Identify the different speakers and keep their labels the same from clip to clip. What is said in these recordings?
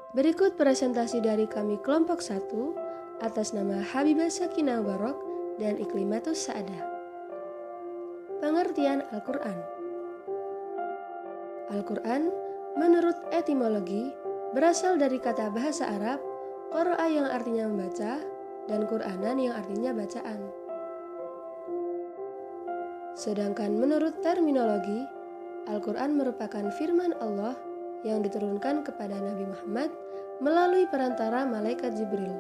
Speaker 1: Berikut presentasi dari kami kelompok 1 atas nama Habibah Sakinah Barok dan Iklimatus Sa'adah. Pengertian Al-Quran. Al-Quran menurut etimologi berasal dari kata bahasa Arab qara'a yang artinya membaca dan Qur'anan yang artinya bacaan. Sedangkan menurut terminologi, Al-Quran merupakan firman Allah yang diturunkan kepada Nabi Muhammad melalui perantara malaikat Jibril.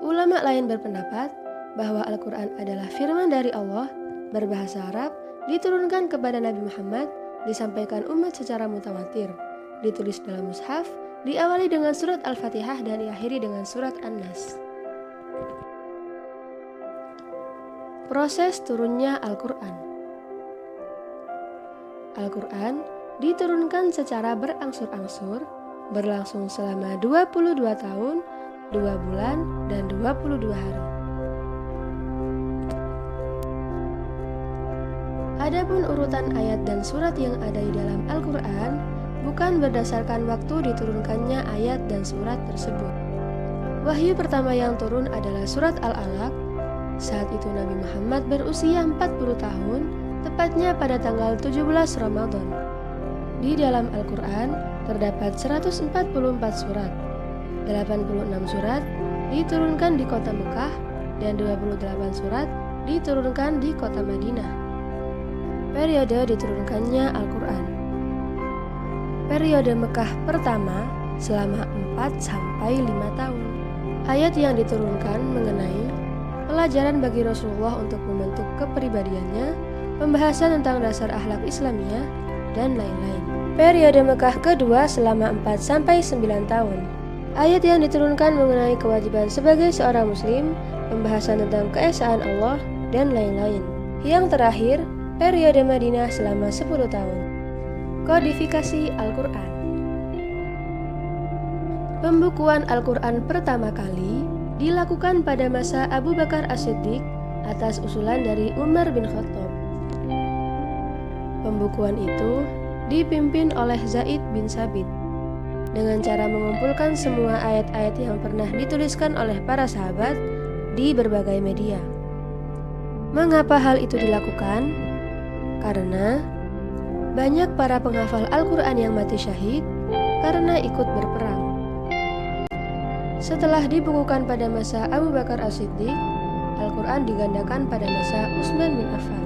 Speaker 1: Ulama lain berpendapat bahwa Al-Quran adalah firman dari Allah berbahasa Arab, diturunkan kepada Nabi Muhammad, disampaikan umat secara mutawatir, ditulis dalam mushaf, diawali dengan surat Al-Fatihah dan diakhiri dengan surat An-Nas. Proses turunnya Al-Quran. Al-Quran diturunkan secara berangsur-angsur, berlangsung selama 22 tahun, 2 bulan, dan 22 hari. Adapun urutan ayat dan surat yang ada di dalam Al-Quran bukan berdasarkan waktu diturunkannya ayat dan surat tersebut. Wahyu pertama yang turun adalah surat Al-Alaq. Saat itu Nabi Muhammad berusia 40 tahun, tepatnya pada tanggal 17 Ramadan. Di dalam Al-Quran terdapat 144 surat, 86 surat diturunkan di kota Mekah dan 28 surat diturunkan di kota Madinah. Periode diturunkannya Al-Quran. Periode Mekah pertama selama 4-5 tahun. Ayat yang diturunkan mengenai pelajaran bagi Rasulullah untuk membentuk kepribadiannya, pembahasan tentang dasar akhlak Islamiyah, dan lain-lain. Periode Mekah kedua selama 4-9 tahun. Ayat yang diturunkan mengenai kewajiban sebagai seorang muslim, pembahasan tentang keesaan Allah, dan lain-lain. Yang terakhir, periode Madinah selama 10 tahun. Kodifikasi Al-Quran. Pembukuan Al-Quran pertama kali dilakukan pada masa Abu Bakar As-Siddiq atas usulan dari Umar bin Khattab. Pembukuan itu dipimpin oleh Zaid bin Sabit dengan cara mengumpulkan semua ayat-ayat yang pernah dituliskan oleh para sahabat di berbagai media. Mengapa hal itu dilakukan? Karena banyak para penghafal Al-Quran yang mati syahid karena ikut berperang. Setelah dibukukan pada masa Abu Bakar As-Siddiq, Al-Quran digandakan pada masa Utsman bin Affan.